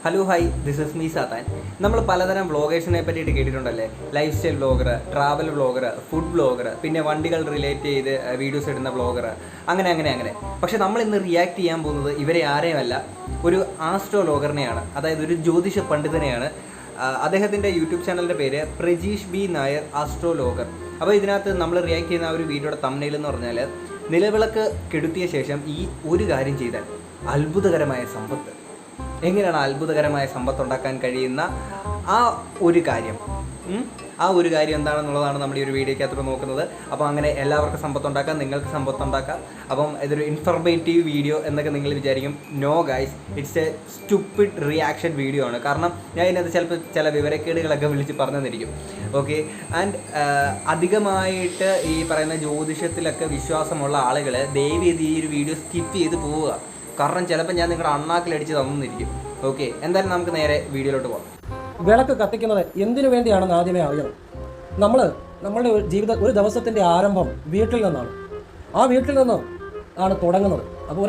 Hello hi, this is me Satan. നമ്മൾ പലതരം വ്ളോഗേഴ്സിനെ പറ്റിയിട്ട് കേട്ടിട്ടുണ്ടല്ലേ. Life style vlogger, travel vlogger, food vlogger, പിന്നെ വണ്ടികൾ റിലേറ്റ് ചെയ്ത് വീഡിയോസ് ഇടുന്ന വ്ളോഗർ, അങ്ങനെ. പക്ഷെ നമ്മൾ ഇന്ന് റിയാക്ട് ചെയ്യാൻ പോകുന്നത് ഇവരെ ആരെയുമല്ല, ഒരു ആസ്ട്രോലോഗറിനെയാണ്. അതായത് ഒരു ജ്യോതിഷ പണ്ഡിതനെയാണ്. അദ്ദേഹത്തിൻ്റെ യൂട്യൂബ് ചാനലിൻ്റെ പേര് പ്രജീഷ് ബി നായർ ആസ്ട്രോലോഗർ. അപ്പോൾ ഇതിനകത്ത് നമ്മൾ റിയാക്ട് ചെയ്യുന്ന ആ ഒരു വീഡിയോയുടെ തംബ്നെയിൽ എന്ന് പറഞ്ഞാൽ, നിലവിളക്ക് കെടുത്തിയ ശേഷം ഈ ഒരു കാര്യം ചെയ്താൽ അത്ഭുതകരമായ സമ്പത്ത്. എങ്ങനെയാണ് അത്ഭുതകരമായ സമ്പത്ത് ഉണ്ടാക്കാൻ കഴിയുന്ന ആ ഒരു കാര്യം എന്താണെന്നുള്ളതാണ് നമ്മൾ ഈ ഒരു വീഡിയോയ്ക്കകത്ത് നോക്കുന്നത്. അപ്പോൾ അങ്ങനെ എല്ലാവർക്കും സമ്പത്തുണ്ടാക്കാം, നിങ്ങൾക്ക് സമ്പത്തുണ്ടാക്കാം. അപ്പം ഇതൊരു ഇൻഫർമേറ്റീവ് വീഡിയോ എന്നൊക്കെ നിങ്ങൾ വിചാരിക്കും. No guys, it's a stupid reaction video ആണ്. കാരണം ഞാൻ ഇതിനകത്ത് ചിലപ്പോൾ ചില വിവരക്കേടുകളൊക്കെ വിളിച്ച് പറഞ്ഞു തന്നിരിക്കും. ഓക്കെ, ആൻഡ് അധികമായിട്ട് ഈ പറയുന്ന ജ്യോതിഷത്തിലൊക്കെ വിശ്വാസമുള്ള ആളുകൾ ദയവേത് ഈ ഒരു വീഡിയോ സ്കിപ്പ് ചെയ്ത് പോവുക. കാരണം ചിലപ്പോൾ ഞാൻ നിങ്ങളുടെ അണ്ണാക്കിലടിച്ച് തന്നിരിക്കും. ഓക്കെ, എന്തായാലും നമുക്ക് നേരെ വീഡിയോയിലോട്ട് പോകാം. വിളക്ക് കത്തിക്കുന്നത് എന്തിനു വേണ്ടിയാണെന്ന് ആദ്യമേ അറിയണം. നമ്മളുടെ ഒരു ദിവസത്തിൻ്റെ ആരംഭം വീട്ടിൽ നിന്നാണ്. ആ വീട്ടിൽ നിന്ന് ആണ് തുടങ്ങുന്നത്. അപ്പോൾ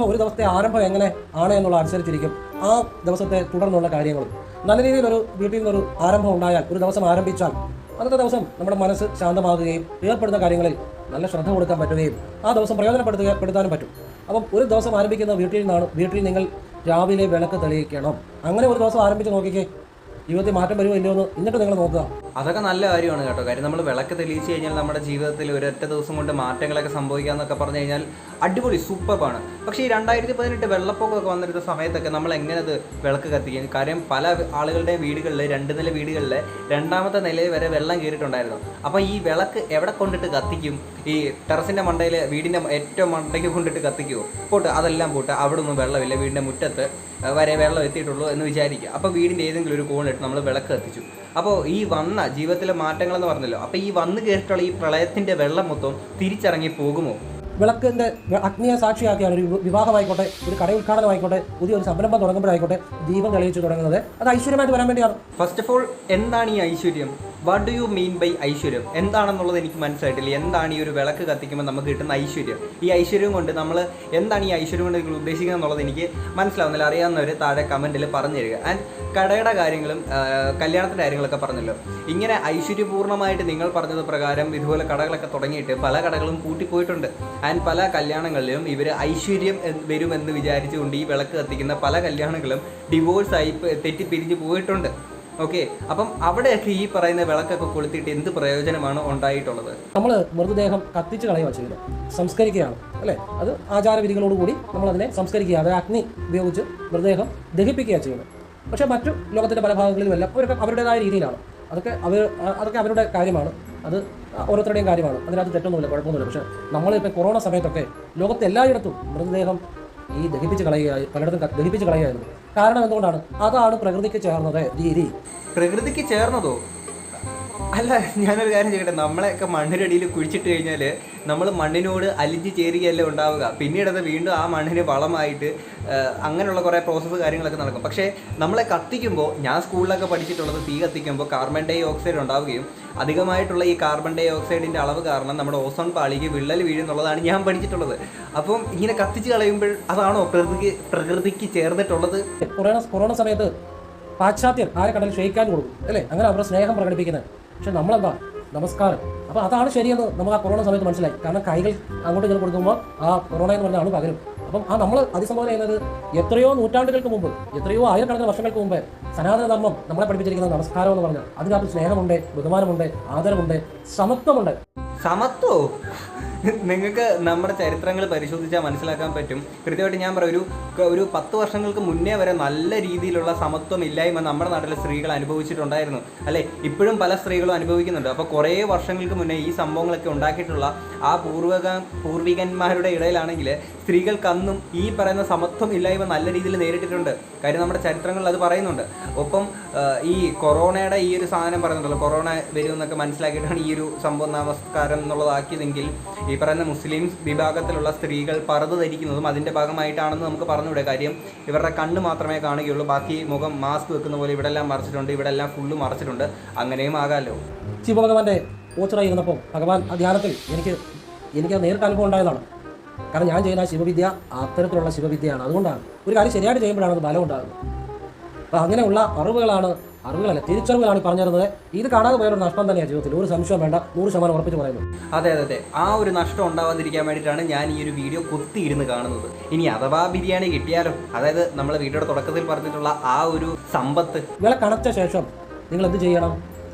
ഒരു ദിവസത്തെ ആരംഭം എങ്ങനെ ആണ് എന്നുള്ള അനുസരിച്ചിരിക്കും ആ ദിവസത്തെ തുടർന്നുള്ള കാര്യങ്ങളും. നല്ല രീതിയിലൊരു വീട്ടിൽ നിന്നൊരു ആരംഭം ഉണ്ടായാൽ, ഒരു ദിവസം ആരംഭിച്ചാൽ അന്നത്തെ ദിവസം നമ്മുടെ മനസ്സ് ശാന്തമാകുകയും ഏർപ്പെടുന്ന കാര്യങ്ങളിൽ നല്ല ശ്രദ്ധ കൊടുക്കാൻ പറ്റുകയും ആ ദിവസം പ്രയോജനപ്പെടുത്താനും പറ്റും. അപ്പം ഒരു ദിവസം ആരംഭിക്കുന്ന വീട്ടിൽ നിന്നാണ്. വീട്ടിൽ നിങ്ങൾ രാവിലെ വിളക്ക് തെളിയിക്കണം. അങ്ങനെ ഒരു ദിവസം ആരംഭിച്ച് നോക്കിക്കേ, ജീവിതത്തിൽ മാറ്റം വരുമോ ഇല്ലയോ എന്ന് എന്നിട്ട് നിങ്ങൾ നോക്കുക. അതൊക്കെ നല്ല കാര്യമാണ് കേട്ടോ. കാര്യം നമ്മൾ വിളക്ക് തെളിയിച്ച് കഴിഞ്ഞാൽ നമ്മുടെ ജീവിതത്തിൽ ഒരൊറ്റ ദിവസം കൊണ്ട് മാറ്റങ്ങളൊക്കെ സംഭവിക്കാമെന്നൊക്കെ പറഞ്ഞു കഴിഞ്ഞാൽ അടിപൊളി, സൂപ്പറാണ്. പക്ഷേ ഈ 2018 വെള്ളപ്പൊക്കമൊക്കെ വന്നിരുന്ന സമയത്തൊക്കെ നമ്മൾ എങ്ങനെ അത് വിളക്ക് കത്തിക്കും? കാര്യം പല ആളുകളുടെ വീടുകളിൽ, 2 നില വീടുകളിൽ 2ാമത്തെ നിലയിൽ വരെ വെള്ളം കയറിയിട്ടുണ്ടായിരുന്നു. അപ്പോൾ ഈ വിളക്ക് എവിടെ കൊണ്ടിട്ട് കത്തിക്കും? ഈ ടെറസിൻ്റെ മണ്ടയിൽ, വീടിൻ്റെ ഏറ്റവും മണ്ടയ്ക്ക് കൊണ്ടിട്ട് കത്തിക്കുമോ? പോട്ട് അതെല്ലാം പോട്ട് അവിടെ ഒന്നും വെള്ളമില്ല, വീടിൻ്റെ മുറ്റത്ത് വരെ വെള്ളം എത്തിയിട്ടുള്ളൂ എന്ന് വിചാരിക്കുക. അപ്പോൾ വീടിൻ്റെ ഏതെങ്കിലും ഒരു കോണിട്ട് നമ്മൾ വിളക്ക് കത്തിച്ചു. അപ്പോൾ ഈ വന്ന ജീവിതത്തിലെ മാറ്റങ്ങളെന്ന് പറഞ്ഞല്ലോ, അപ്പോൾ ഈ വന്നു കയറിയിട്ടുള്ള ഈ പ്രളയത്തിൻ്റെ വെള്ളം മൊത്തം തിരിച്ചിറങ്ങി പോകുമോ? വിളക്കിൻ്റെ അഗ്നിയെ സാക്ഷിയാക്കിയാണ് ഒരു വിവാഹമായിക്കോട്ടെ, ഒരു കട ഉദ്ഘാടനമായിക്കോട്ടെ, പുതിയൊരു സംരംഭം തുടങ്ങുമ്പോഴായിക്കോട്ടെ ദീപം തെളിയിച്ച് തുടങ്ങുന്നത് അത് ഐശ്വര്യമായിട്ട് വരാൻ വേണ്ടിയാണ്. ഫസ്റ്റ് ഓഫ് ഓൾ, എന്താണ് ഈ ഐശ്വര്യം? What do you mean by ഐശ്വര്യം? എന്താണെന്നുള്ളത് എനിക്ക് മനസ്സിലായിട്ടില്ല. എന്താണ് ഈ ഒരു വിളക്ക് കത്തിക്കുമ്പോൾ നമുക്ക് കിട്ടുന്ന ഐശ്വര്യം? ഈ ഐശ്വര്യം കൊണ്ട് നമ്മൾ എന്താണ് ഈ ഐശ്വര്യം കൊണ്ട് നിങ്ങൾ ഉദ്ദേശിക്കുന്നത് എന്നുള്ളത് എനിക്ക് മനസ്സിലാവുന്നില്ല. അറിയാവുന്നവർ താഴെ കമൻറ്റിൽ പറഞ്ഞു തരിക. ആൻഡ് കടയുടെ കാര്യങ്ങളും കല്യാണത്തിൻ്റെ കാര്യങ്ങളൊക്കെ പറഞ്ഞല്ലോ. ഇങ്ങനെ ഐശ്വര്യപൂർണ്ണമായിട്ട് നിങ്ങൾ പറഞ്ഞത് പ്രകാരം ഇതുപോലെ കടകളൊക്കെ തുടങ്ങിയിട്ട് പല കടകളും പൂട്ടിപ്പോയിട്ടുണ്ട്. ആൻഡ് പല കല്യാണങ്ങളിലും ഇവർ ഐശ്വര്യം വരുമെന്ന് വിചാരിച്ചുകൊണ്ട് ഈ വിളക്ക് കത്തിക്കുന്ന പല കല്യാണങ്ങളും ഡിവോഴ്സായി തെറ്റിപ്പിരിഞ്ഞ് പോയിട്ടുണ്ട്. ഓക്കെ, അപ്പം അവിടെയൊക്കെ ഈ പറയുന്ന വിളക്കൊക്കെ കൊളുത്തിയിട്ട് എന്ത് പ്രയോജനമാണ് ഉണ്ടായിട്ടുള്ളത്? നമ്മൾ മൃതദേഹം കത്തിച്ച് കളയുക ചെയ്യുന്നത്, സംസ്കരിക്കുകയാണ് അല്ലേ? അത് ആചാരവിധികളോടുകൂടി നമ്മളതിനെ സംസ്കരിക്കുക, അത് അഗ്നി ഉപയോഗിച്ച് മൃതദേഹം ദഹിപ്പിക്കുക ചെയ്യുന്നത്. പക്ഷേ മറ്റു ലോകത്തിൻ്റെ പല ഭാഗങ്ങളിലുമെല്ലാം അവരുടേതായ രീതിയിലാണ്. അതൊക്കെ അവരുടെ കാര്യമാണ്. അത് ഓരോരുത്തരുടെയും കാര്യമാണ്. അതിനകത്ത് തെറ്റൊന്നുമില്ല, കുഴപ്പമൊന്നുമില്ല. പക്ഷേ നമ്മളിപ്പോൾ കൊറോണ സമയത്തൊക്കെ ലോകത്തെ എല്ലായിടത്തും മൃതദേഹം ഈ പലയിടത്തും ദഹിപ്പിച്ച് കളയുകയായിരുന്നു. കാരണം എന്തുകൊണ്ടാണ്? അതാണ് പ്രകൃതിക്ക് ചേർന്നത് രീതി. പ്രകൃതിക്ക് ചേർന്നതോ? അല്ല, ഞാനൊരു കാര്യം ചെയ്യട്ടെ. നമ്മളെയൊക്കെ മണ്ണിനടിയിൽ കുഴിച്ചിട്ട് കഴിഞ്ഞാൽ നമ്മൾ മണ്ണിനോട് അലിഞ്ഞ് ചേരുകയല്ലേ ഉണ്ടാവുക. പിന്നീട് അത് വീണ്ടും ആ മണ്ണിന് വളമായിട്ട് അങ്ങനെയുള്ള കുറേ പ്രോസസ്സ് കാര്യങ്ങളൊക്കെ നടക്കും. പക്ഷേ നമ്മളെ കത്തിക്കുമ്പോൾ, ഞാൻ സ്കൂളിലൊക്കെ പഠിച്ചിട്ടുള്ളത്, തീ കത്തിക്കുമ്പോൾ കാർബൺ ഡൈ ഓക്സൈഡ് ഉണ്ടാവുകയും അധികമായിട്ടുള്ള ഈ കാർബൺ ഡൈ ഓക്സൈഡിൻ്റെ അളവ് കാരണം നമ്മുടെ ഓസോൺ പാളിക്ക് വിള്ളൽ വീഴുന്നുള്ളതാണ് ഞാൻ പഠിച്ചിട്ടുള്ളത്. അപ്പം ഇങ്ങനെ കത്തിച്ച് കളയുമ്പോൾ അതാണോ പ്രകൃതിക്ക് ചേർന്നിട്ടുള്ളത്? കൊറോണ സമയത്ത് പാശ്ചാത്യർ ആരെ കടൽ ക്ഷയിക്കാൻ കൊടുക്കും അല്ലേ? അങ്ങനെ അവരുടെ സ്നേഹം പ്രകടിപ്പിക്കുന്നത്. പക്ഷെ നമ്മളെന്താ, നമസ്കാരം. അപ്പോൾ അതാണ് ശരിയെന്ന് നമുക്ക് ആ കൊറോണ സമയത്ത് മനസ്സിലായി. കാരണം കൈകൾ അങ്ങോട്ട് ഇങ്ങനെ കൊടുക്കുമ്പോൾ ആ കൊറോണ എന്ന് പറഞ്ഞ ആൾ പകരും. അപ്പം നമ്മൾ അതിസംബോധന ചെയ്യുന്നത് എത്രയോ നൂറ്റാണ്ടുകൾക്ക് മുമ്പ്, എത്രയോ ആയിരക്കണക്കിന് വർഷങ്ങൾക്ക് മുമ്പ് സനാതന ധർമ്മം നമ്മളെ പഠിപ്പിച്ചിരിക്കുന്നത് നമസ്കാരം എന്ന് പറഞ്ഞാൽ അതിനകത്ത് സ്നേഹമുണ്ട്, ബഹുമാനമുണ്ട്, ആദരവുണ്ട്, സമത്വമുണ്ട്. സമത്വോ? നിങ്ങൾക്ക് നമ്മുടെ ചരിത്രങ്ങൾ പരിശോധിച്ചാൽ മനസ്സിലാക്കാൻ പറ്റും. കൃത്യമായിട്ട് ഞാൻ പറയും, ഒരു 10 വർഷങ്ങൾക്ക് മുന്നേ വരെ നല്ല രീതിയിലുള്ള സമത്വം ഇല്ലായ്മ നമ്മുടെ നാട്ടിലെ സ്ത്രീകൾ അനുഭവിച്ചിട്ടുണ്ടായിരുന്നു അല്ലേ? ഇപ്പോഴും പല സ്ത്രീകളും അനുഭവിക്കുന്നുണ്ട്. അപ്പോൾ കുറേ വർഷങ്ങൾക്ക് മുന്നേ ഈ സംഭവങ്ങളൊക്കെ ഉണ്ടാക്കിയിട്ടുള്ള ആ പൂർവികന്മാരുടെ ഇടയിലാണെങ്കിൽ സ്ത്രീകൾക്ക് അന്നും ഈ പറയുന്ന സമത്വം ഇല്ലായ്മ നല്ല രീതിയിൽ നേരിട്ടിട്ടുണ്ട്. കാര്യം നമ്മുടെ ചരിത്രങ്ങളിൽ അത് പറയുന്നുണ്ട്. ഒപ്പം ഈ കൊറോണയുടെ ഈ ഒരു സാധനം പറയുന്നുണ്ടല്ലോ, കൊറോണ വരുമെന്നൊക്കെ മനസ്സിലാക്കിയിട്ടാണ് ഈ ഒരു സംഭവം നമസ്കാരം എന്നുള്ളതാക്കിയതെങ്കിൽ ഈ പറയുന്ന മുസ്ലിം വിഭാഗത്തിലുള്ള സ്ത്രീകൾ പർദ്ദ ധരിക്കുന്നതും അതിൻ്റെ ഭാഗമായിട്ടാണെന്ന് നമുക്ക് പറഞ്ഞുകൂടെ. കാര്യം ഇവരുടെ കണ്ണ് മാത്രമേ കാണുകയുള്ളൂ, ബാക്കി മുഖം മാസ്ക് വെക്കുന്ന പോലെ ഇവിടെ എല്ലാം മറച്ചിട്ടുണ്ട്, ഇവിടെ എല്ലാം ഫുള്ള് മറച്ചിട്ടുണ്ട്. അങ്ങനെയും ആകാമല്ലോ. ശിവഭഗവാന്റെ ഓച്ചറായിരുന്നപ്പോൾ ഭഗവാൻ ധ്യാനത്തിൽ എനിക്ക് നേരിട്ട് അനുഭവം ഉണ്ടായതാണ്. കാരണം ഞാൻ ചെയ്യുന്ന ശിവവിദ്യ അത്തരത്തിലുള്ള ശിവവിദ്യയാണ്. അതുകൊണ്ടാണ് ഒരു കാര്യം ശരിയായിട്ട് ചെയ്യുമ്പോഴാണ് അത് ബലം ഉണ്ടാകുന്നത്. അപ്പോൾ അങ്ങനെയുള്ള അറിവുകളല്ല തിരിച്ചറിവുകളാണ് ഈ പറഞ്ഞു തരുന്നത്. ഇത് കാണാതെ പോയൊരു നഷ്ടം തന്നെയാണ് ജീവിതത്തിൽ, ഒരു സംശയം വേണ്ട, 100% ഉറപ്പിച്ച് പറയുന്നു. അതെ, ആ ഒരു നഷ്ടം ഉണ്ടാവാതിരിക്കാൻ വേണ്ടിയിട്ടാണ് ഞാൻ ഈ ഒരു വീഡിയോ കുത്തിയിരുന്ന് കാണുന്നത്. ഇനി അഥവാ ബിരിയാണി കിട്ടിയാലോ, അതായത് നമ്മൾ വീഡിയോയുടെ തുടക്കത്തിൽ പറഞ്ഞിട്ടുള്ള ആ ഒരു സമ്പത്ത് വിളക്കണച്ച ശേഷം നിങ്ങൾ എന്ത് ചെയ്യണം?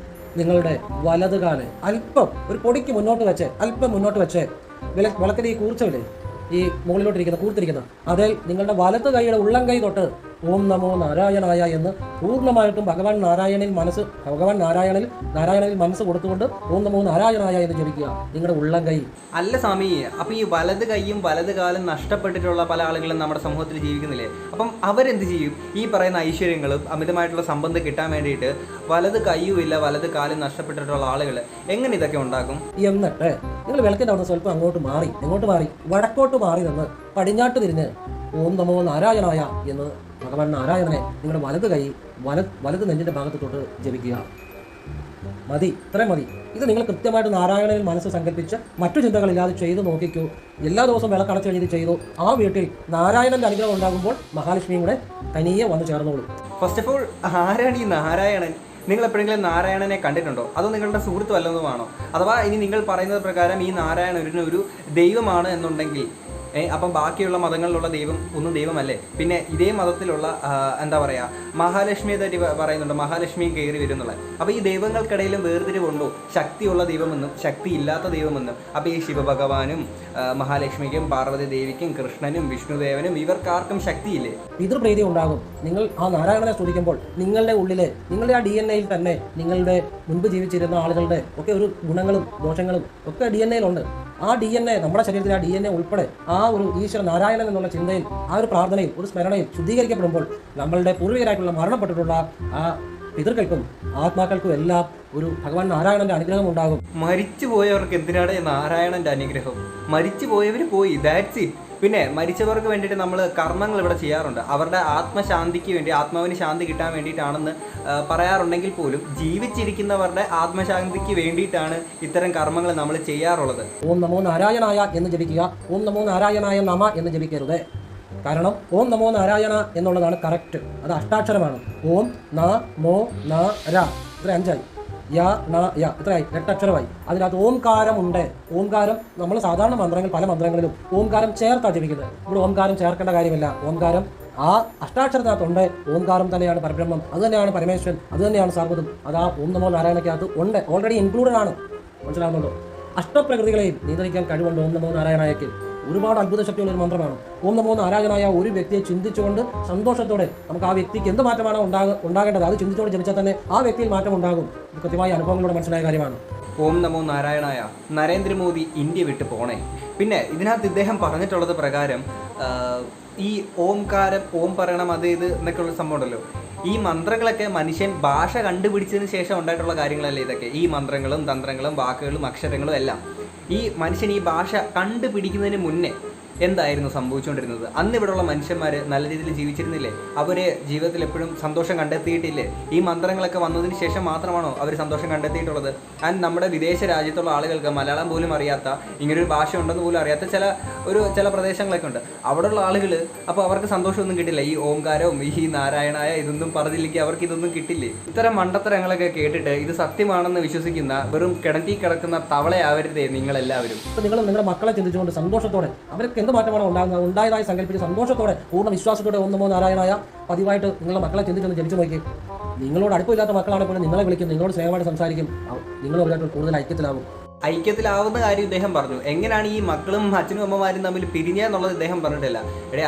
നിങ്ങളുടെ വലതുകാല് അല്പം ഒരു പൊടിക്ക് മുന്നോട്ട് വെച്ച് വിളക്കിന് ഈ കൂർച്ചയില്ലേ, ഈ മുകളിലോട്ടിരിക്കുന്ന കൂർത്തിരിക്കുന്ന അതിൽ നിങ്ങളുടെ വലത് കൈയുടെ ഉള്ളം കൈ തൊട്ട് ഓം നമോ നാരായണായ എന്ന് പൂർണ്ണമായിട്ടും ഭഗവാൻ നാരായണിൽ മനസ്സ് കൊടുത്തുകൊണ്ട് ഓം നമോ നാരായണായ എന്ന് ജപിക്കുക നിങ്ങളുടെ ഉള്ളം കൈ. അല്ല സ്വാമി, അപ്പൊ ഈ വലത് കൈയും വലത് കാലും നഷ്ടപ്പെട്ടിട്ടുള്ള പല ആളുകളും നമ്മുടെ സമൂഹത്തിൽ ജീവിക്കുന്നില്ലേ? അപ്പം അവരെന്ത് ചെയ്യും? ഈ പറയുന്ന ഐശ്വര്യങ്ങളും അമിതമായിട്ടുള്ള സമ്പത്ത് കിട്ടാൻ വേണ്ടിയിട്ട് വലത് കൈയും ഇല്ല വലത് കാലും നഷ്ടപ്പെട്ടിട്ടുള്ള ആളുകൾ എങ്ങനെ ഇതൊക്കെ ഉണ്ടാക്കും? എന്നിട്ട് നിങ്ങൾ വിളക്കിൻ്റെ അവിടെ സ്വല്പം അങ്ങോട്ട് മാറി വടക്കോട്ട് മാറി നിന്ന് പടിഞ്ഞാട്ട് തിരിഞ്ഞ് ഓം നമോ നാരായണായ എന്ന് ഭഗവാൻ നാരായണനെ നിങ്ങളുടെ വലത് കൈ വലത് നെഞ്ചിൻ്റെ ഭാഗത്ത് തൊട്ട് ജപിക്കുക. ഇത്രയും മതി. ഇത് നിങ്ങൾ കൃത്യമായിട്ട് നാരായണനിൽ മനസ്സ് സങ്കല്പിച്ച് മറ്റു ചിന്തകളില്ലാതെ ചെയ്തു നോക്കിക്കൂ. എല്ലാ ദിവസവും വിളക്കടച്ച് കഴിഞ്ഞ് ചെയ്തു. ആ വീട്ടിൽ നാരായണന്റെ അനുഗ്രഹം ഉണ്ടാകുമ്പോൾ മഹാലക്ഷ്മിയും കൂടെ തനിയെ വന്ന് ചേർന്നോളൂ. ഫസ്റ്റ് ഓഫ് ഓൾ, ആരാണ് ഈ നാരായണൻ? നിങ്ങൾ എപ്പോഴെങ്കിലും നാരായണനെ കണ്ടിട്ടുണ്ടോ? അതോ നിങ്ങളുടെ സുഹൃത്ത് വല്ലതുമാണോ? അഥവാ ഇനി നിങ്ങൾ പറയുന്നത് പ്രകാരം ഈ നാരായണൻ ഒരു ദൈവമാണ് എന്നുണ്ടെങ്കിൽ അപ്പം ബാക്കിയുള്ള മതങ്ങളിലുള്ള ദൈവം ഒന്നും ദൈവമല്ലേ? പിന്നെ ഇതേ മതത്തിലുള്ള എന്താ പറയുക, മഹാലക്ഷ്മിയെ പറ്റി പറയുന്നുണ്ട്, മഹാലക്ഷ്മിയും കയറി വരും എന്നുള്ളത്. അപ്പോൾ ഈ ദൈവങ്ങൾക്കിടയിലും വേർതിരിവുണ്ടോ? ശക്തിയുള്ള ദൈവമെന്നും ശക്തി ഇല്ലാത്ത ദൈവമെന്നും. അപ്പോൾ ഈ ശിവഭഗവാനും മഹാലക്ഷ്മിക്കും പാർവതി ദേവിക്കും കൃഷ്ണനും വിഷ്ണുദേവനും ഇവർക്കാർക്കും ശക്തിയില്ലേ? പിതൃപ്രീതി ഉണ്ടാകും. നിങ്ങൾ ആ നാരായണനെ സ്തുതിക്കുമ്പോൾ നിങ്ങളുടെ ഉള്ളിലെ നിങ്ങളുടെ ആ DNA-യിൽ തന്നെ നിങ്ങളുടെ മുൻപ് ജീവിച്ചിരുന്ന ആളുകളുടെ ഒക്കെ ഒരു ഗുണങ്ങളും ദോഷങ്ങളും ഒക്കെ DNA-യിലുണ്ട്. ആ DNA, നമ്മുടെ ശരീരത്തിലെ ആ DNA ഉൾപ്പെടെ ആ ഒരു ഈശ്വര നാരായണൻ എന്നുള്ള ചിന്തയിൽ, ആ ഒരു പ്രാർത്ഥനയിൽ, ഒരു സ്മരണയിൽ ശുദ്ധീകരിക്കപ്പെടുമ്പോൾ നമ്മളുടെ പൂർവികരായിട്ടുള്ള മരണപ്പെട്ടിട്ടുള്ള ആ പിതൃക്കൾക്കും ആത്മാക്കൾക്കും എല്ലാം ഒരു ഭഗവാൻ നാരായണന്റെ അനുഗ്രഹം ഉണ്ടാകും. മരിച്ചുപോയവർക്ക് എന്തിനാണ് നാരായണന്റെ അനുഗ്രഹം? മരിച്ചുപോയവർ പോയി, ദാറ്റ്സ് ഇറ്റ്. പിന്നെ മരിച്ചവർക്ക് വേണ്ടിയിട്ട് നമ്മൾ കർമ്മങ്ങൾ ഇവിടെ ചെയ്യാറുണ്ട്. അവരുടെ ആത്മശാന്തിക്ക് വേണ്ടി, ആത്മാവിന് ശാന്തി കിട്ടാൻ വേണ്ടിയിട്ടാണെന്ന് പറയാറുണ്ടെങ്കിൽ പോലും ജീവിച്ചിരിക്കുന്നവരുടെ ആത്മശാന്തിക്ക് വേണ്ടിയിട്ടാണ് ഇത്തരം കർമ്മങ്ങൾ നമ്മൾ ചെയ്യാറുള്ളത്. ഓം നമോ നാരായണായ എന്ന് ജപിക്കുക. ഓം നമോ നാരായണായ നമ എന്ന് ജപിക്കരുത്. കാരണം ഓം നമോ നാരായണ എന്നുള്ളതാണ് കറക്റ്റ്. അത് അഷ്ടാക്ഷരമാണ്. ഓം ന മോ ന ര, ഇത്ര 5ആയി. യ ന യ, ഇത്രയായി, 8 അക്ഷരമായി. അതിനകത്ത് ഓംകാരം ഉണ്ട്. ഓംകാരം നമ്മൾ സാധാരണ പല മന്ത്രങ്ങളിലും ഓംകാരം ചേർത്താണ് ജപിക്കുന്നത്. ഇവിടെ ഓംകാരം ചേർക്കേണ്ട കാര്യമില്ല. ഓംകാരം ആ അഷ്ടാക്ഷരത്തിനകത്തുണ്ട്. ഓംകാരം തന്നെയാണ് പരബ്രഹ്മം, അത് തന്നെയാണ് പരമേശ്വരൻ, അത് തന്നെയാണ് സർവ്വതും. അത് ആ ഓം നമോ നാരായണക്കകത്ത് ഉണ്ട്, ഓൾറെഡി ഇൻക്ലൂഡഡ് ആണ്. മനസ്സിലാകുന്നുണ്ടോ? അഷ്ടപ്രകൃതികളെയും നിയന്ത്രിക്കാൻ കഴിവുണ്ട് ഓം നമോ നാരായണയ്ക്ക്. ഒരുപാട് അത്ഭുത ശക്തിയുള്ള ഒരു മന്ത്രമാണ്. ഓം നമോ നാരായണായ ഒരു വ്യക്തിയെ ചിന്തിച്ചുകൊണ്ട് സന്തോഷത്തോടെ നമുക്ക് ആ വ്യക്തിക്ക് എന്ത് മാറ്റമാണ് ഉണ്ടാകേണ്ടത് അത് ചിന്തിച്ചുകൊണ്ട് ജപിച്ചാൽ തന്നെ ആ വ്യക്തിയിൽ മാറ്റം ഉണ്ടാകും. ഇത് കൃത്യമായ അനുഭവങ്ങളോട് മനസ്സിലായ കാര്യമാണ്. ഓം നമോ നാരായണായ. നരേന്ദ്രമോദി ഇന്ത്യ വിട്ട് പോണേ. പിന്നെ ഇതിനകത്ത് ഇദ്ദേഹം പറഞ്ഞിട്ടുള്ളത് പ്രകാരം ഈ ഓംകാരം, ഓം പറയണം, അത് ഇത് എന്നൊക്കെയുള്ള സംഭവം ഉണ്ടല്ലോ. ഈ മന്ത്രങ്ങളൊക്കെ മനുഷ്യൻ ഭാഷ കണ്ടുപിടിച്ചതിന് ശേഷം ഉണ്ടായിട്ടുള്ള കാര്യങ്ങളല്ലേ ഇതൊക്കെ? ഈ മന്ത്രങ്ങളും തന്ത്രങ്ങളും വാക്കുകളും അക്ഷരങ്ങളും എല്ലാം ഈ മനുഷ്യൻ ഈ ഭാഷ കണ്ടുപിടിക്കുന്നതിന് മുന്നേ എന്തായിരുന്നു സംഭവിച്ചുകൊണ്ടിരുന്നത്? അന്ന് ഇവിടെയുള്ള മനുഷ്യന്മാർ നല്ല രീതിയിൽ ജീവിച്ചിരുന്നില്ലേ? അവർ ജീവിതത്തിൽ എപ്പോഴും സന്തോഷം കണ്ടെത്തിയിട്ടില്ലേ? ഈ മന്ത്രങ്ങളൊക്കെ വന്നതിന് ശേഷം മാത്രമാണോ അവർ സന്തോഷം കണ്ടെത്തിയിട്ടുള്ളത്? ആൻഡ് നമ്മുടെ വിദേശ രാജ്യത്തുള്ള ആളുകൾക്ക് മലയാളം പോലും അറിയാത്ത, ഇങ്ങനൊരു ഭാഷ ഉണ്ടെന്ന് പോലും അറിയാത്ത ചില പ്രദേശങ്ങളൊക്കെ ഉണ്ട്. അവിടെയുള്ള ആളുകൾ അപ്പോൾ അവർക്ക് സന്തോഷമൊന്നും കിട്ടില്ല. ഈ ഓംകാരവും ഈ നാരായണായ ഇതൊന്നും പറഞ്ഞില്ലെങ്കിൽ അവർക്ക് ഇതൊന്നും കിട്ടില്ലേ? ഇത്തരം മണ്ടത്തരങ്ങളൊക്കെ കേട്ടിട്ട് ഇത് സത്യമാണെന്ന് വിശ്വസിക്കുന്ന വെറും കിണറ്റി കിടക്കുന്ന തവളയാവരുതേ നിങ്ങളെല്ലാവരും. നിങ്ങൾ നിങ്ങളുടെ മക്കളെ ചിന്തിച്ചുകൊണ്ട് സന്തോഷത്തോടെ അവർക്ക് എന്ത് മാറ്റമാണ് ഉണ്ടായതായി സങ്കല്പിച്ച് സന്തോഷത്തോടെ പൂർണ്ണ വിശ്വാസത്തോടെ ഓം നമോ നാരായണായ പതിവായിട്ട് നിങ്ങളുടെ മക്കളെ ചിന്തിച്ചൊന്ന് ജനിച്ചു നോക്കി. നിങ്ങളോട് അടുപ്പമില്ലാത്ത മക്കളാണ് പോലും നിങ്ങളെ വിളിക്കും, നിങ്ങളോട് സ്നേഹമായിട്ട് സംസാരിക്കും, നിങ്ങളുമായിട്ട് കൂടുതൽ ഐക്യത്തിലാവുന്ന കാര്യം ഇദ്ദേഹം പറഞ്ഞു. എങ്ങനെയാണ് ഈ മക്കളും അച്ഛനും അമ്മമാരും തമ്മിൽ പിരിഞ്ഞെന്നുള്ളത് ഇദ്ദേഹം പറഞ്ഞിട്ടില്ല.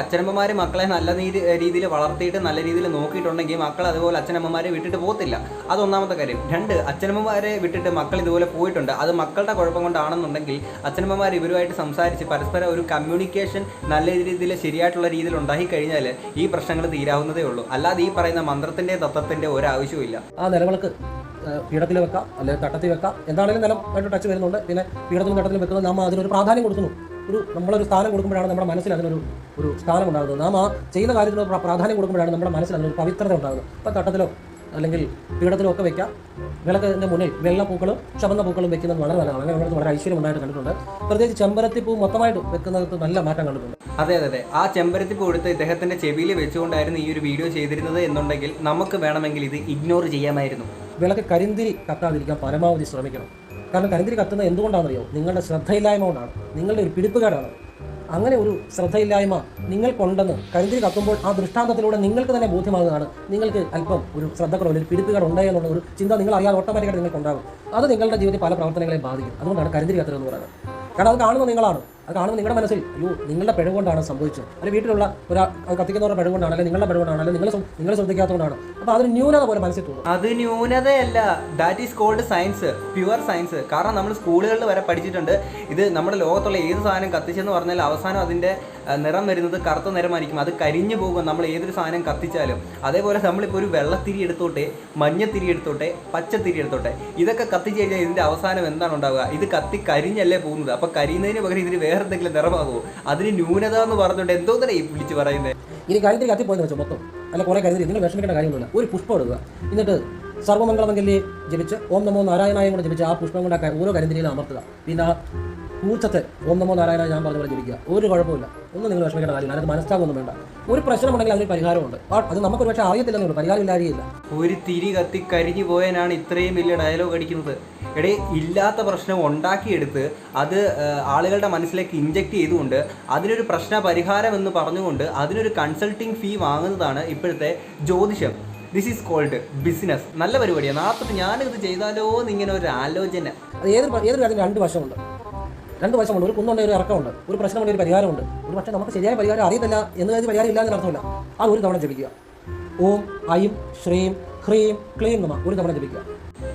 അച്ഛനമ്മമാർ മക്കളെ നല്ല രീതിയിൽ വളർത്തിയിട്ട് നല്ല രീതിയിൽ നോക്കിയിട്ടുണ്ടെങ്കിൽ മക്കൾ അതുപോലെ അച്ഛനമ്മമാരെ വിട്ടിട്ട് പോകത്തില്ല. അതൊന്നാമത്തെ കാര്യം. 2, അച്ഛനമ്മമാരെ വിട്ടിട്ട് മക്കൾ ഇതുപോലെ പോയിട്ടുണ്ട്, അത് മക്കളുടെ കുഴപ്പം കൊണ്ടാണെന്നുണ്ടെങ്കിൽ അച്ഛനമ്മമാർ ഇവരുമായിട്ട് സംസാരിച്ച് പരസ്പരം ഒരു കമ്മ്യൂണിക്കേഷൻ നല്ല രീതിയിൽ ശരിയായിട്ടുള്ള രീതിയിൽ ഉണ്ടാക്കി കഴിഞ്ഞാൽ ഈ പ്രശ്നങ്ങൾ തീരാവുന്നതേ ഉള്ളൂ. അല്ലാതെ ഈ പറയുന്ന മന്ത്രത്തിൻ്റെ തത്വത്തിൻ്റെ ഒരാവശ്യവുമില്ല. ആ നിലവിളക്ക് പീഠത്തിൽ വെക്കാം, അല്ലെങ്കിൽ തട്ടത്തിൽ വെക്കാം, എന്താണെങ്കിലും നിലമായിട്ട് ടച്ച് വരുന്നുണ്ട്. പിന്നെ പീഠത്തിലും തട്ടത്തിലും വെക്കുന്നത് നമ്മൾ അതിനൊരു പ്രാധാന്യം കൊടുക്കുന്നു. നമ്മളൊരു സ്ഥാനം കൊടുക്കുമ്പോഴാണ് നമ്മുടെ മനസ്സിൽ അതിനൊരു സ്ഥാനം ഉണ്ടാകുന്നത്. നാം ആ ചെയ്യുന്ന കാര്യത്തിന് പ്രാധാന്യം കൊടുക്കുമ്പോഴാണ് നമ്മുടെ മനസ്സിൽ അതിനൊരു പവിത്രത ഉണ്ടാകുന്നത്. അപ്പോൾ തട്ടത്തിലോ അല്ലെങ്കിൽ പീഠത്തിലോ ഒക്കെ വെക്കാം. വിളക്കിൻ്റെ മുന്നിൽ വെള്ളപ്പൂക്കളും ചുവന്ന പൂക്കളും വെക്കുന്നത് വളരെ നല്ലതാണ്. അങ്ങനെ വളരെ ഐശ്വര്യം ഉണ്ടായിട്ട് കണ്ടിട്ടുണ്ട്. പ്രത്യേകിച്ച് ചെമ്പരത്തി പൂ മൊത്തമായിട്ട് വെക്കുന്നത് നല്ല മാറ്റം കണ്ടിട്ടുണ്ട്. അതെ അതെ അതെ, ആ ചെമ്പരത്തി പൂ എടുത്ത് ഇദ്ദേഹത്തിന്റെ ചെവിയിൽ വെച്ചുകൊണ്ടായിരുന്നു ഈ ഒരു വീഡിയോ ചെയ്തിരുന്നത് എന്നുണ്ടെങ്കിൽ നമുക്ക് വേണമെങ്കിൽ ഇത് ഇഗ്നോർ ചെയ്യാമായിരുന്നു. വിളക്ക് കരിന്തിരി കത്താതിരിക്കാൻ പരമാവധി ശ്രമിക്കണം. കാരണം കരിന്തിരി കത്തുന്നത് എന്തുകൊണ്ടാണെന്നറിയോ? നിങ്ങളുടെ ശ്രദ്ധയില്ലായ്മ കൊണ്ടാണ്, നിങ്ങളുടെ ഒരു പിടിപ്പുകാരാണ്. അങ്ങനെ ഒരു ശ്രദ്ധയില്ലായ്മ നിങ്ങൾക്കുണ്ടെന്ന് കരിന്തിരി കത്തുമ്പോൾ ആ ദൃഷ്ടാന്തത്തിലൂടെ നിങ്ങൾക്ക് തന്നെ ബോധ്യമാകുന്നതാണ് നിങ്ങൾക്ക് അല്പം ഒരു ശ്രദ്ധക്കുറവ്, ഒരു പിടിപ്പുകാർ ഉണ്ട് എന്നുള്ള ഒരു ചിന്ത നിങ്ങൾ അറിയാതെ ഓട്ടോമാറ്റിക്കായിട്ട് നിങ്ങൾക്ക് ഉണ്ടാകും. അത് നിങ്ങളുടെ ജീവിതത്തിൽ പല പ്രവർത്തനങ്ങളെയും ബാധിക്കും. അതുകൊണ്ടാണ് കരിന്തിരി കത്തുക എന്ന് പറയുന്നത്. കാരണം അത് കാണുന്നത് നിങ്ങളാണ്, അത് കാണുമ്പോൾ നിങ്ങളുടെ മനസ്സിൽ അയ്യോ നിങ്ങളുടെ പിഴവുകൊണ്ടാണ് സംഭവിച്ചത്, അല്ലെങ്കിൽ വീട്ടിലുള്ള ഒരാൾ കത്തിക്കുന്നവരുടെ പിഴവുകൊണ്ടാണ്, അല്ലെങ്കിൽ നിങ്ങളുടെ പിഴവുകൊണ്ടാണ്, അല്ലെങ്കിൽ നിങ്ങൾ ശ്രദ്ധിക്കാത്തതുകൊണ്ടാണ്. അപ്പോൾ അതൊരു ന്യൂനത പോലെ മനസ്സിൽ തോന്നും. അത് ന്യൂനതയല്ല, that is called science, pure science. കാരണം നമ്മൾ സ്കൂളുകളിൽ വരെ പഠിച്ചിട്ടുണ്ട്, ഇത് നമ്മുടെ ലോകത്തുള്ള ഏത് സാധനം കത്തിച്ചെന്ന് പറഞ്ഞാൽ അവസാനം അതിൻ്റെ നിറം വരുന്നത് കറുത്ത നിറമായിരിക്കും, അത് കരിഞ്ഞു പോകും നമ്മൾ ഏതൊരു സാധനം കത്തിച്ചാലും. അതേപോലെ നമ്മളിപ്പോൾ ഒരു വെള്ളത്തിരി എടുത്തോട്ടെ, മഞ്ഞത്തിരി എടുത്തോട്ടെ, പച്ചത്തിരി എടുത്തോട്ടെ, ഇതൊക്കെ കത്തിച്ച് കഴിഞ്ഞാൽ ഇതിൻ്റെ അവസാനം എന്താണ് ഉണ്ടാവുക? ഇത് കത്തി കരിഞ്ഞല്ലേ പോകുന്നത്. അപ്പോൾ കരിയുന്നതിന് പകരം ഇതിന് വേറെ എന്തെങ്കിലും നിറമാകുമോ? അതിന് ന്യൂനത എന്ന് പറഞ്ഞുകൊണ്ട് എന്തോ തന്നെ ഈ വിളിച്ച് പറയുന്നത്. ഇനി കരിന്തിരി കത്തിപ്പോയെന്ന് വെച്ചോ മൊത്തം, അല്ല കുറേ കരിന്തിരി, നിങ്ങൾ വിഷമിക്കേണ്ട കാര്യമൊന്നുമില്ല. ഒരു പുഷ്പം എടുക്കുക, എന്നിട്ട് സർവ്വമംഗളമംഗല്യെ ജപിച്ച് ഓം നമോ നാരായണായും കൂടെ ജപിച്ച് ആ പുഷ്പം കൊണ്ട് ഓരോ കരിന്തിരിയിലും അമർത്തുക. പിന്നെ കൂച്ചത്തെ ഓം നമോ നാരായണ ഞാൻ പറഞ്ഞ പോലെ ജപിക്കുക. ഒരു കുഴപ്പമില്ല, ഒന്നും നിങ്ങൾ വിഷമിക്കേണ്ട കാര്യമില്ല. അതിനകത്ത് മനസ്സിലാകൊന്നും വേണ്ട. ഒരു പ്രശ്നമുണ്ടെങ്കിൽ അതിന് പരിഹാരമുണ്ട്. അത് നമുക്ക് പക്ഷേ അറിയത്തില്ലെന്നുള്ളൂ, പരിഹാരം ഇല്ലാതെയില്ല. ഒരു തിരി കത്തി കരിഞ്ഞു പോയനാണ് ഇത്രയും വലിയ ഡയലോഗ് അടിക്കുന്നത്. ഇടയിൽ ഇല്ലാത്ത പ്രശ്നം ഉണ്ടാക്കിയെടുത്ത് അത് ആളുകളുടെ മനസ്സിലേക്ക് ഇഞ്ചക്ട് ചെയ്തുകൊണ്ട് അതിനൊരു പ്രശ്ന പരിഹാരം എന്ന് പറഞ്ഞുകൊണ്ട് അതിനൊരു കൺസൾട്ടിങ് ഫീ വാങ്ങുന്നതാണ് ഇപ്പോഴത്തെ ജ്യോതിഷം. This is called business. നല്ല പരിപാടിയാണ്. നാളെ തൊട്ട് ഞാനിത് ചെയ്താലോ എന്നിങ്ങനെ ഒരു ആലോചന. അത് ഏതൊരു കാര്യത്തിന് രണ്ട് വശമുണ്ട്. ഒരു കുന്നുണ്ട്, ഒരു ഇറക്കമുണ്ട്. ഒരു പ്രശ്നമുണ്ട്, ഒരു പരിഹാരമുണ്ട്. ഒരു പക്ഷേ നമുക്ക് ശരിയായ പരിഹാരം അറിയത്തില്ല എന്ന് കരുതി പരിഹാരം ഇല്ലാന്ന് അർത്ഥമില്ല. അത് ഒരു തവണ ജപിക്കുക. ഓം ഐം ശ്രീം ഹ്രീം ക്ലീം നമ ഒരു തവണ ജപിക്കുക.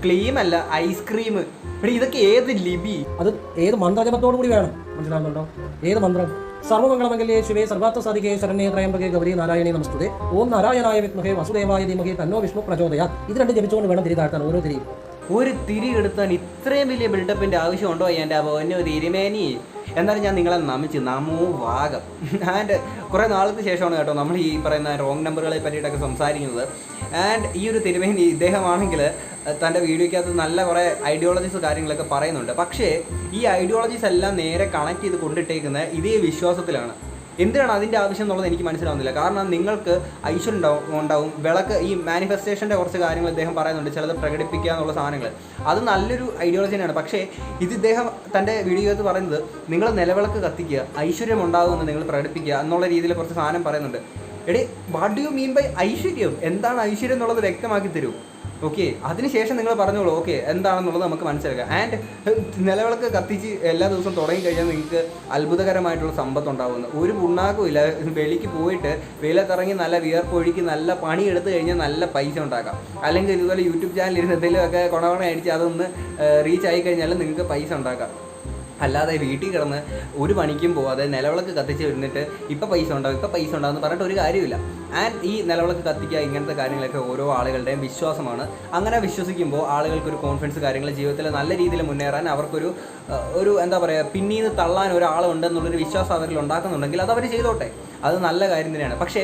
ക്ലീം അല്ല, ഐസ്ക്രീം. ഇവിടെ ഇതൊക്കെ ഏത് ലിപി? അത് ഏത് മന്ത്രജപത്തോടു കൂടി വേണം, മനസ്സിലാകുന്നുണ്ടോ? ഏത് മന്ത്രം? സർവ്വമംഗളമംഗല്യേ ശിവേ സർവാർത്ഥ സാധികേ ശരണ്യേ ത്രയംബകേ ഗൗരി നാരായണീ നമസ്തുതേ ഓം നാരായണായ വിദ്മഹേ വസുദേവായ ധീമഹി തന്നോ വിഷ്ണു പ്രചോദയാത്. ഇത് രണ്ട് ജപിച്ചുകൊണ്ട് വേണം തിരി താഴ്ത്താൻ. ഓരോ തിരിയും ഒരു തിരി എടുത്താൻ ഇത്രയും വലിയ ബിൽഡപ്പിൻ്റെ ആവശ്യമുണ്ടോ? എൻ്റെ പൊന്നോ തിരുമേനി. എന്നാലും ഞാൻ നിങ്ങളെ നമിച്ച് നമോ വാഗം. ആൻഡ് കുറേ നാളത്തിന് ശേഷമാണ് കേട്ടോ നമ്മൾ ഈ പറയുന്ന റോങ് നമ്പറുകളെ പറ്റിയിട്ടൊക്കെ സംസാരിക്കുന്നത്. ആൻഡ് ഈ ഒരു തിരുമേനി ഇദ്ദേഹമാണെങ്കിൽ തൻ്റെ വീഡിയോയ്ക്കകത്ത് നല്ല കുറേ ഐഡിയോളജീസ് കാര്യങ്ങളൊക്കെ പറയുന്നുണ്ട്. പക്ഷേ ഈ ഐഡിയോളജീസ് എല്ലാം നേരെ കണക്ട് ചെയ്ത് കൊണ്ടിട്ടേക്കുന്നത് ഇതേ വിശ്വാസത്തിലാണ്. എന്തിനാണ് അതിൻ്റെ ആവശ്യം എന്നുള്ളത് എനിക്ക് മനസ്സിലാവുന്നില്ല. കാരണം നിങ്ങൾക്ക് ഐശ്വര്യം ഉണ്ടാവും. വിളക്ക് ഈ മാനിഫെസ്റ്റേഷൻ്റെ കുറച്ച് കാര്യങ്ങൾ ഇദ്ദേഹം പറയുന്നുണ്ട്, ചിലത് പ്രകടിപ്പിക്കുക എന്നുള്ള സാധനങ്ങൾ. അത് നല്ലൊരു ഐഡിയോളജി തന്നെയാണ്. പക്ഷേ ഇത് ഇദ്ദേഹം തൻ്റെ വീഡിയോയ്ക്കകത്ത് പറയുന്നത് നിങ്ങൾ നിലവിളക്ക് കത്തിക്കുക, ഐശ്വര്യം ഉണ്ടാകുമെന്ന് നിങ്ങൾ പ്രകടിപ്പിക്കുക എന്നുള്ള രീതിയിൽ കുറച്ച് സാധനം പറയുന്നുണ്ട്. എടി what do you mean by ഐശ്വര്യം? എന്താണ് ഐശ്വര്യം എന്നുള്ളത് വ്യക്തമാക്കി തരൂ. ഓക്കെ, അതിനുശേഷം നിങ്ങൾ പറഞ്ഞോളൂ ഓക്കെ എന്താണെന്നുള്ളത് നമുക്ക് മനസ്സിലാക്കാം. ആൻഡ് നിലവിളക്ക് കത്തിച്ച് എല്ലാ ദിവസവും തുടങ്ങി കഴിഞ്ഞാൽ നിങ്ങൾക്ക് അത്ഭുതകരമായിട്ടുള്ള സമ്പത്ത് ഉണ്ടാകുന്നു. ഒരു പുണ്ണാക്കും ഇല്ല. വെളിക്ക് പോയിട്ട് വെയിലത്തിറങ്ങി നല്ല വിയർപ്പൊഴുക്കി നല്ല പണി എടുത്തു കഴിഞ്ഞാൽ നല്ല പൈസ ഉണ്ടാക്കാം. അല്ലെങ്കിൽ ഇതുപോലെ യൂട്യൂബ് ചാനൽ ഇരുന്ന് എന്തെങ്കിലുമൊക്കെ കൊണവണ അടിച്ച് അതൊന്ന് റീച്ച് ആയി കഴിഞ്ഞാൽ നിങ്ങൾക്ക് പൈസ ഉണ്ടാക്കാം. അല്ലാതെ വീട്ടിൽ കിടന്ന് ഒരു പണിക്കും പോവാതെ നിലവിളക്ക് കത്തിച്ച് ഇരുന്നിട്ട് ഇപ്പം പൈസ ഉണ്ടാകുമെന്ന് പറഞ്ഞിട്ട് ഒരു കാര്യമില്ല. ആൻഡ് ഈ നിലവിളക്ക് കത്തിക്കുക ഇങ്ങനത്തെ കാര്യങ്ങളൊക്കെ ഓരോ ആളുകളുടെയും വിശ്വാസമാണ്. അങ്ങനെ വിശ്വസിക്കുമ്പോൾ ആളുകൾക്കൊരു കോൺഫിഡൻസ് കാര്യങ്ങൾ ജീവിതത്തിൽ നല്ല രീതിയിൽ മുന്നേറാൻ അവർക്കൊരു എന്താ പറയുക, പിന്നീട് തള്ളാൻ ഒരാളുണ്ടെന്നുള്ളൊരു വിശ്വാസം അവരിൽ ഉണ്ടാക്കുന്നുണ്ടെങ്കിൽ അത് അവർ ചെയ്തോട്ടെ, അത് നല്ല കാര്യം തന്നെയാണ്. പക്ഷേ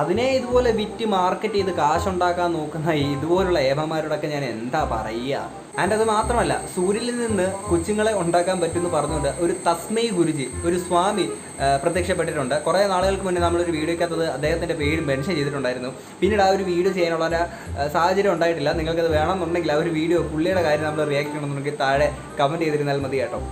അതിനെ ഇതുപോലെ വിറ്റ് മാർക്കറ്റ് ചെയ്ത് കാശുണ്ടാക്കാൻ നോക്കുന്ന ഇതുപോലുള്ള ഏവന്മാരോടൊക്കെ ഞാൻ എന്താ പറയുക. ആൻഡ് അത് മാത്രമല്ല, സൂര്യനിൽ നിന്ന് കൊച്ചുങ്ങളെ ഉണ്ടാക്കാൻ പറ്റുമെന്ന് പറഞ്ഞുകൊണ്ട് ഒരു തസ്മൈ ഗുരുജി, ഒരു സ്വാമി പ്രത്യക്ഷപ്പെട്ടിട്ടുണ്ട്. കുറേ നാളുകൾക്ക് മുന്നേ നമ്മളൊരു വീഡിയോയ്ക്കകത്തത് അദ്ദേഹത്തിൻ്റെ പേര് മെൻഷൻ ചെയ്തിട്ടുണ്ടായിരുന്നു. പിന്നീട് ആ ഒരു വീഡിയോ ചെയ്യാനുള്ള ഒരു സാഹചര്യം ഉണ്ടായിട്ടില്ല. നിങ്ങൾക്കത് വേണമെന്നുണ്ടെങ്കിൽ ആ ഒരു വീഡിയോ പുള്ളിയുടെ കാര്യം നമ്മൾ റിയാക്ട് ചെയ്യണമെന്നുണ്ടെങ്കിൽ താഴെ കമൻറ്റ് ചെയ്തിരുന്നാൽ മതി കേട്ടോ.